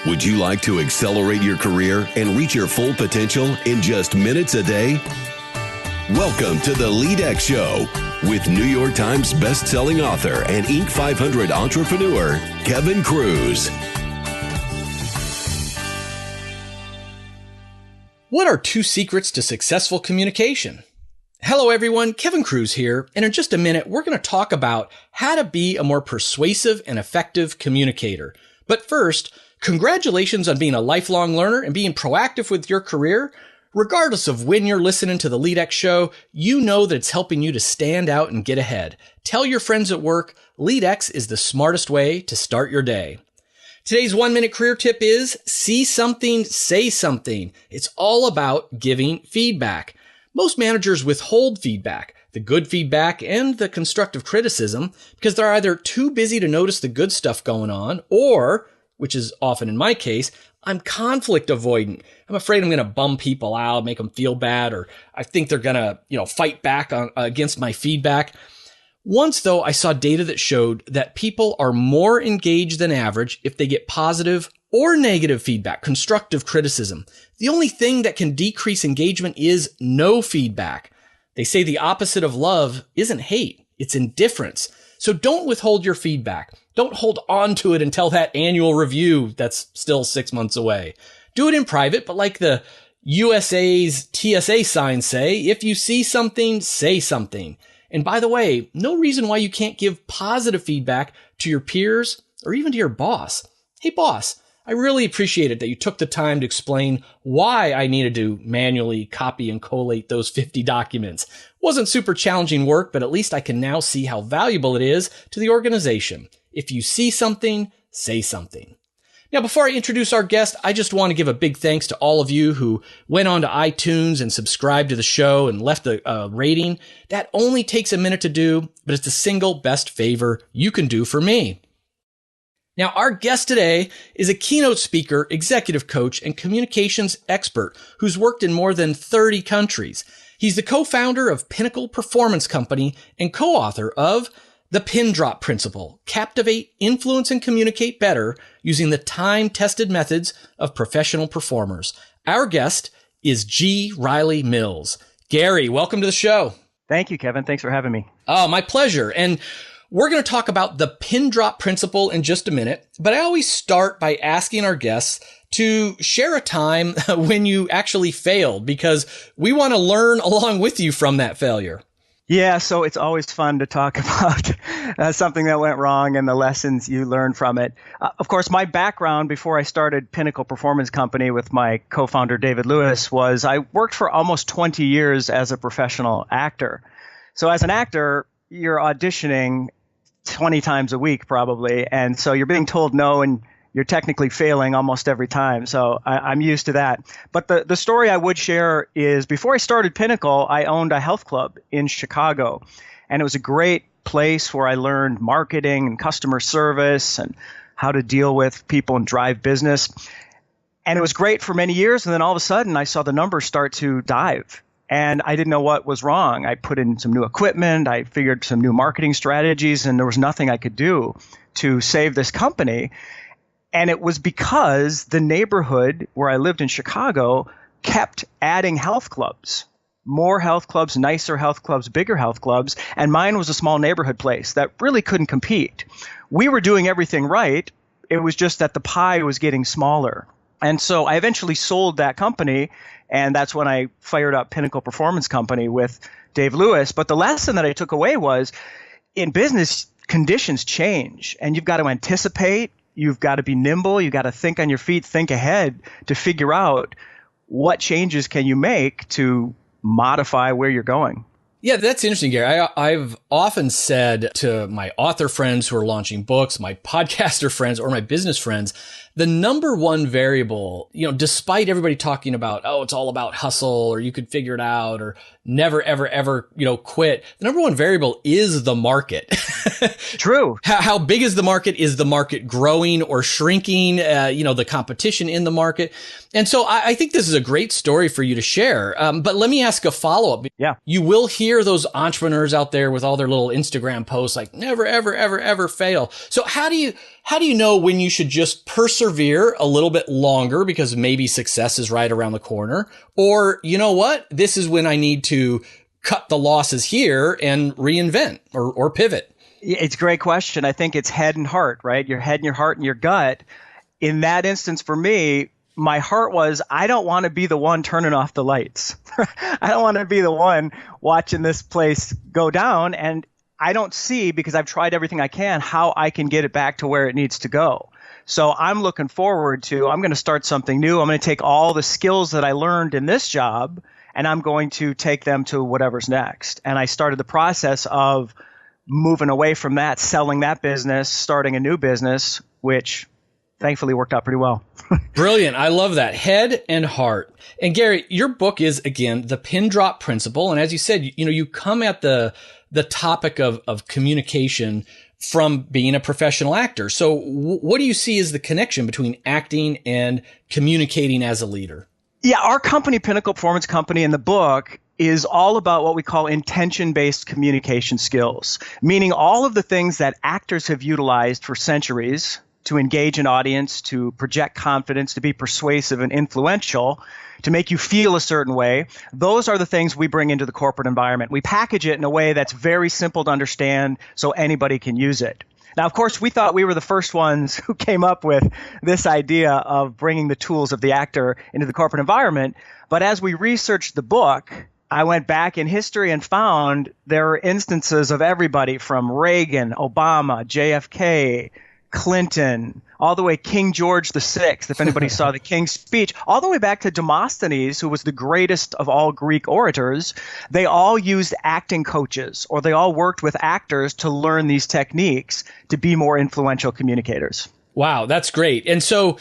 Would you like to accelerate your career and reach your full potential in just minutes a day? Welcome to the LEADx Show with New York Times best-selling author and Inc. 500 entrepreneur, Kevin Kruse. What are 2 secrets to successful communication? Hello everyone, Kevin Kruse here, and in just a minute, we're going to talk about how to be a more persuasive and effective communicator. But first, congratulations on being a lifelong learner and being proactive with your career. Regardless of when you're listening to the LEADx Show, you know that it's helping you to stand out and get ahead. Tell your friends at work, LEADx is the smartest way to start your day. Today's 1-minute career tip is see something, say something. It's all about giving feedback. Most managers withhold feedback, the good feedback and the constructive criticism, because they're either too busy to notice the good stuff going on, or, which is often in my case, I'm conflict avoidant. I'm afraid I'm going to bum people out, make them feel bad, or I think they're going to, fight back against my feedback. Once, though, I saw data that showed that people are more engaged than average if they get positive or negative feedback, constructive criticism. The only thing that can decrease engagement is no feedback. They say the opposite of love isn't hate, it's indifference. So don't withhold your feedback. Don't hold on to it until that annual review that's still 6 months away. Do it in private, but like the USA's TSA signs say, if you see something, say something. And by the way, no reason why you can't give positive feedback to your peers or even to your boss. Hey boss, I really appreciate it that you took the time to explain why I needed to manually copy and collate those 50 documents. Wasn't super challenging work, but at least I can now see how valuable it is to the organization. If you see something, say something. Now, before I introduce our guest, I just want to give a big thanks to all of you who went on to iTunes and subscribed to the show and left a rating. That only takes a minute to do, but it's the single best favor you can do for me. Now, our guest today is a keynote speaker, executive coach, and communications expert who's worked in more than 30 countries. He's the co-founder of Pinnacle Performance Company and co-author of The Pin Drop Principle, Captivate, Influence, and Communicate Better using the time-tested methods of professional performers. Our guest is G. Riley Mills. Gary, welcome to the show. Thank you, Kevin. Thanks for having me. Oh, my pleasure. And we're going to talk about the pin drop principle in just a minute, but I always start by asking our guests to share a time when you actually failed, because we want to learn along with you from that failure. Yeah, so it's always fun to talk about something that went wrong and the lessons you learned from it. Of course, my background before I started Pinnacle Performance Company with my co-founder David Lewis was I worked for almost 20 years as a professional actor. So as an actor, you're auditioning 20 times a week probably, and so you're being told no and you're technically failing almost every time. So I'm used to that. But the story I would share is before I started Pinnacle, I owned a health club in Chicago. And it was a great place where I learned marketing and customer service and how to deal with people and drive business. And it was great for many years. And then all of a sudden, I saw the numbers start to dive. And I didn't know what was wrong. I put in some new equipment. I figured some new marketing strategies. And there was nothing I could do to save this company. And it was because the neighborhood where I lived in Chicago kept adding health clubs, more health clubs, nicer health clubs, bigger health clubs. And mine was a small neighborhood place that really couldn't compete. We were doing everything right. It was just that the pie was getting smaller. And so I eventually sold that company. And that's when I fired up Pinnacle Performance Company with Dave Lewis. But the lesson that I took away was in business, conditions change and you've got to anticipate. You've got to be nimble. You've got to think on your feet, think ahead to figure out what changes can you make to modify where you're going. Yeah, that's interesting, Gary. I've often said to my author friends who are launching books, my podcaster friends, or my business friends, the number one variable, despite everybody talking about, oh, it's all about hustle or you could figure it out or never, ever, ever, quit. The number one variable is the market. True. How big is the market? Is the market growing or shrinking? The competition in the market. And so I think this is a great story for you to share. But let me ask a follow-up. Yeah. You will hear hear those entrepreneurs out there with all their little Instagram posts like never, ever, ever, ever fail. So how do you know when you should just persevere a little bit longer because maybe success is right around the corner? Or, you know what? This is when I need to cut the losses here and reinvent or pivot. It's a great question. I think it's head and heart, right? Your head and your heart and your gut. In that instance, for me, my heart was, I don't want to be the one turning off the lights. I don't want to be the one watching this place go down. And I don't see, because I've tried everything I can, how I can get it back to where it needs to go. So I'm looking forward to, I'm going to start something new. I'm going to take all the skills that I learned in this job, and I'm going to take them to whatever's next. And I started the process of moving away from that, selling that business, starting a new business, which thankfully worked out pretty well. Brilliant. I love that. Head and heart. And Gary, your book is, again, the pin drop principle. And as you said, you come at the topic of communication from being a professional actor. So what do you see as the connection between acting and communicating as a leader? Yeah, our company, Pinnacle Performance Company, in the book is all about what we call intention-based communication skills, meaning all of the things that actors have utilized for centuries to engage an audience, to project confidence, to be persuasive and influential, to make you feel a certain way. Those are the things we bring into the corporate environment. We package it in a way that's very simple to understand so anybody can use it. Now, of course, we thought we were the first ones who came up with this idea of bringing the tools of the actor into the corporate environment. But as we researched the book, I went back in history and found there are instances of everybody from Reagan, Obama, JFK, Clinton, all the way King George VI, if anybody saw the King's Speech, all the way back to Demosthenes, who was the greatest of all Greek orators. They all used acting coaches, or they all worked with actors to learn these techniques to be more influential communicators. Wow, that's great. And so,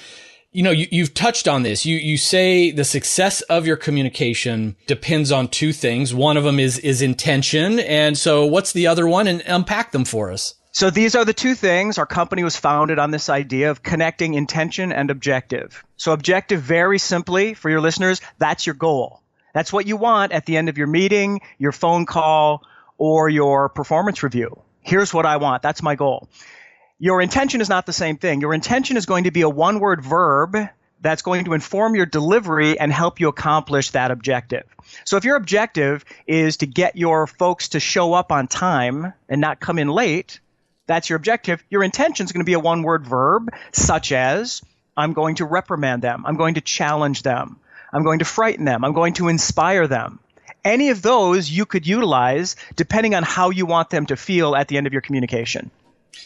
you've touched on this. You say the success of your communication depends on two things. One of them is intention. And so what's the other one? And unpack them for us. So these are the two things. Our company was founded on this idea of connecting intention and objective. So objective, very simply for your listeners, that's your goal. That's what you want at the end of your meeting, your phone call, or your performance review. Here's what I want. That's my goal. Your intention is not the same thing. Your intention is going to be a one-word verb that's going to inform your delivery and help you accomplish that objective. So if your objective is to get your folks to show up on time and not come in late, that's your objective. Your intention is going to be a one-word verb, such as, I'm going to reprimand them. I'm going to challenge them. I'm going to frighten them. I'm going to inspire them. Any of those you could utilize depending on how you want them to feel at the end of your communication.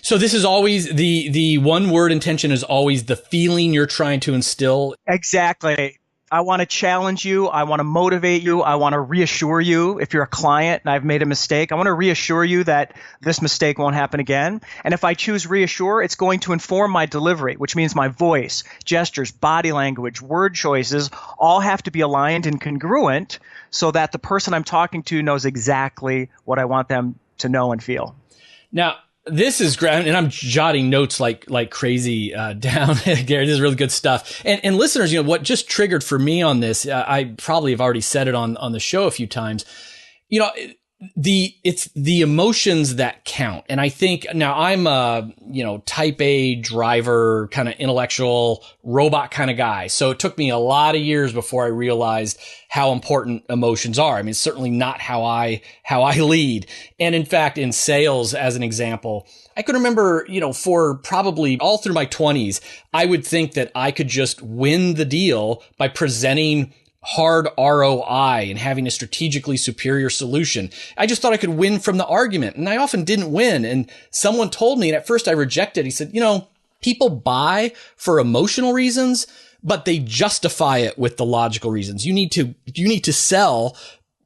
So this is always the one-word intention is always the feeling you're trying to instill. Exactly. I want to challenge you. I want to motivate you. I want to reassure you. If you're a client and I've made a mistake, I want to reassure you that this mistake won't happen again. And if I choose reassure, it's going to inform my delivery, which means my voice, gestures, body language, word choices all have to be aligned and congruent so that the person I'm talking to knows exactly what I want them to know and feel. Now, this is great, and I'm jotting notes like crazy down. Gary, this is really good stuff. And listeners, what just triggered for me on this, I probably have already said it on the show a few times. It's the emotions that count. And I think now I'm a, type A driver, kind of intellectual robot kind of guy. So it took me a lot of years before I realized how important emotions are. I mean, it's certainly not how I lead. And in fact, in sales, as an example, I could remember, for probably all through my 20s, I would think that I could just win the deal by presenting hard ROI and having a strategically superior solution. I just thought I could win from the argument, and I often didn't win. And someone told me, and at first I rejected, he said, people buy for emotional reasons, but they justify it with the logical reasons. You need to sell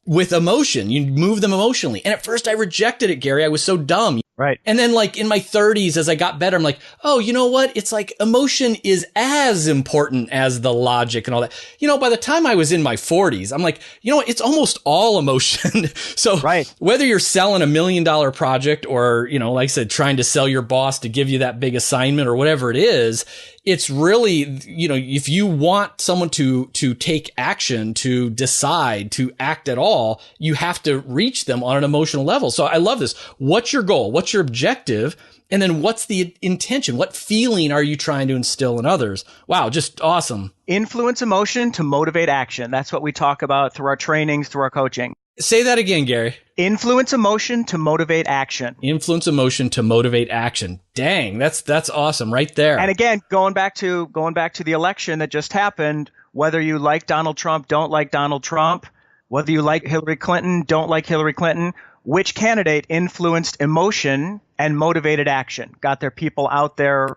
with emotion. You move them emotionally. And at first I rejected it, Gary. I was so dumb. Right. And then in my 30s, as I got better, I'm like, oh, you know what? It's like emotion is as important as the logic and all that. By the time I was in my 40s, I'm like, it's almost all emotion. So right. Whether you're selling $1 million project or, like I said, trying to sell your boss to give you that big assignment or whatever it is, it's really, if you want someone to take action, to decide, to act at all, you have to reach them on an emotional level. So I love this. What's your goal? What's your objective? And then what's the intention? What feeling are you trying to instill in others? Wow, just awesome. Influence emotion to motivate action. That's what we talk about through our trainings, through our coaching. Say that again, Gary. Influence emotion to motivate action. Influence emotion to motivate action. Dang, that's awesome right there. And again, going back to the election that just happened, whether you like Donald Trump, don't like Donald Trump, whether you like Hillary Clinton, don't like Hillary Clinton, which candidate influenced emotion and motivated action, got their people out there?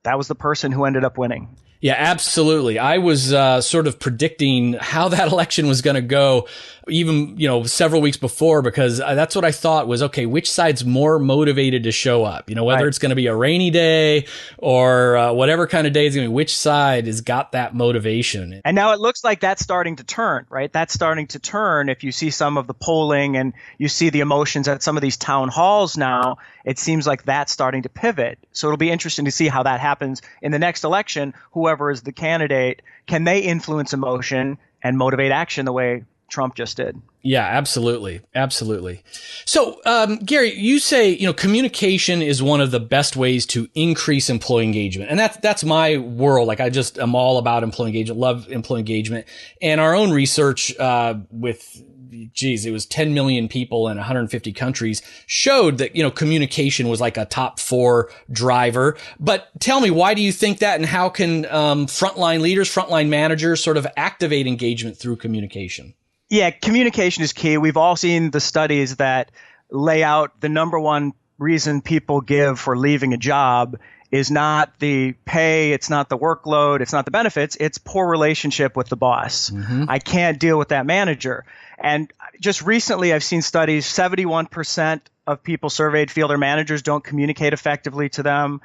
That was the person who ended up winning. Yeah, absolutely. I was sort of predicting how that election was going to go even, several weeks before, because that's what I thought was, okay, which side's more motivated to show up? Whether right. It's going to be a rainy day or whatever kind of day it's going to be, which side has got that motivation? And now it looks like that's starting to turn, right? That's starting to turn. If you see some of the polling and you see the emotions at some of these town halls now, it seems like that's starting to pivot. So it'll be interesting to see how that happens in the next election. Whoever is the candidate, can they influence emotion and motivate action the way Trump just did? Yeah, absolutely. Absolutely. So, Gary, you say, communication is one of the best ways to increase employee engagement. And that's my world. Like I'm all about employee engagement, love employee engagement. And our own research, it was 10 million people in 150 countries showed that, communication was like a top 4 driver. But tell me, why do you think that? And how can, frontline leaders, frontline managers sort of activate engagement through communication? Yeah, communication is key. We've all seen the studies that lay out the number one reason people give for leaving a job is not the pay, it's not the workload, it's not the benefits, it's poor relationship with the boss. Mm-hmm. I can't deal with that manager. And just recently I've seen studies, 71% of people surveyed feel their managers don't communicate effectively to them.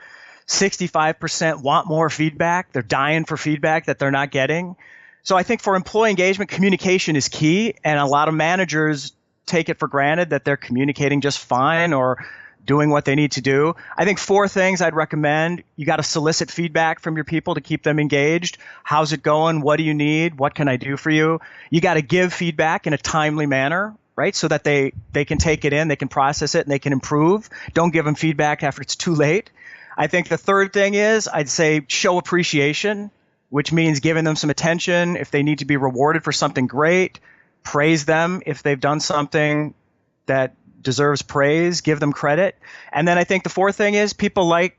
65% want more feedback. They're dying for feedback that they're not getting. So I think for employee engagement, communication is key, and a lot of managers take it for granted that they're communicating just fine or doing what they need to do. I think 4 things I'd recommend. You got to solicit feedback from your people to keep them engaged. How's it going? What do you need? What can I do for you? You got to give feedback in a timely manner, right? So that they can take it in, they can process it, and they can improve. Don't give them feedback after it's too late. I think the third thing is I'd say show appreciation, which means giving them some attention. If they need to be rewarded for something great, praise them. If they've done something that deserves praise, give them credit. And then I think the fourth thing is people like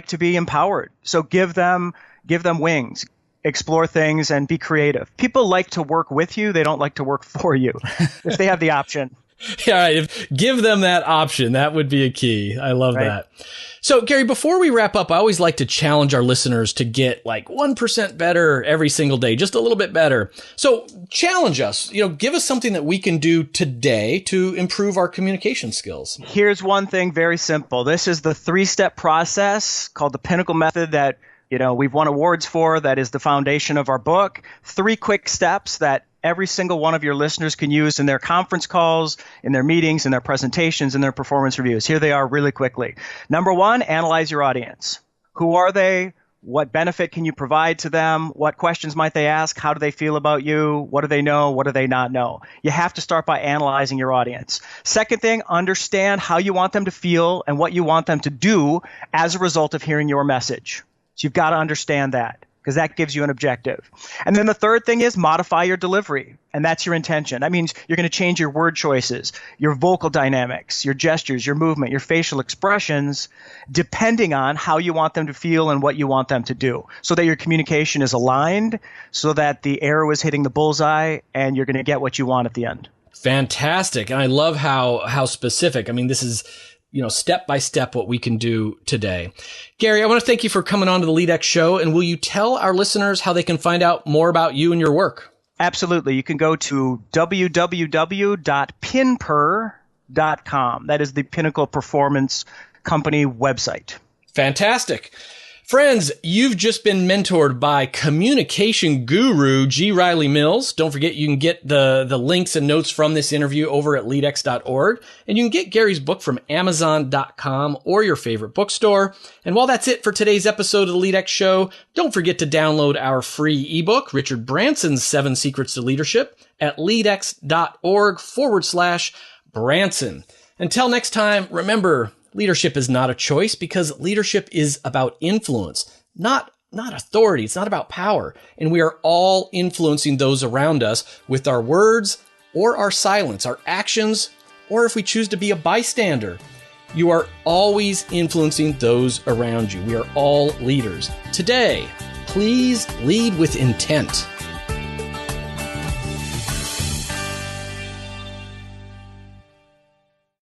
to be empowered. So give them wings, explore things, and be creative. People like to work with you. They don't like to work for you if they have the option. Yeah, give them that option. That would be a key. I love that. So, Gary, before we wrap up, I always like to challenge our listeners to get like 1% better every single day, just a little bit better. So challenge us, give us something that we can do today to improve our communication skills. Here's one thing very simple. This is the 3-step process called the Pinnacle method that we've won awards for. That is the foundation of our book. 3 quick steps that every single one of your listeners can use in their conference calls, in their meetings, in their presentations, in their performance reviews. Here they are really quickly. Number 1, analyze your audience. Who are they? What benefit can you provide to them? What questions might they ask? How do they feel about you? What do they know? What do they not know? You have to start by analyzing your audience. Second thing, understand how you want them to feel and what you want them to do as a result of hearing your message. So you've got to understand that, because that gives you an objective. And then the third thing is modify your delivery, and that's your intention. That means you're going to change your word choices, your vocal dynamics, your gestures, your movement, your facial expressions, depending on how you want them to feel and what you want them to do, so that your communication is aligned, so that the arrow is hitting the bullseye, and you're going to get what you want at the end. Fantastic. And I love how specific. I mean, this is step by step what we can do today. Gary, I want to thank you for coming on to the LEADx show. And will you tell our listeners how they can find out more about you and your work? Absolutely. You can go to www.pinper.com. That is the Pinnacle Performance Company website. Fantastic. Friends, you've just been mentored by communication guru G. Riley Mills. Don't forget you can get the links and notes from this interview over at LEADx.org. And you can get Gary's book from Amazon.com or your favorite bookstore. And while that's it for today's episode of the LEADx Show, don't forget to download our free ebook, Richard Branson's 7 Secrets to Leadership, at LEADx.org/Branson. Until next time, remember, leadership is not a choice because leadership is about influence, not authority. It's not about power. And we are all influencing those around us with our words or our silence, our actions, or if we choose to be a bystander. You are always influencing those around you. We are all leaders. Today, please lead with intent.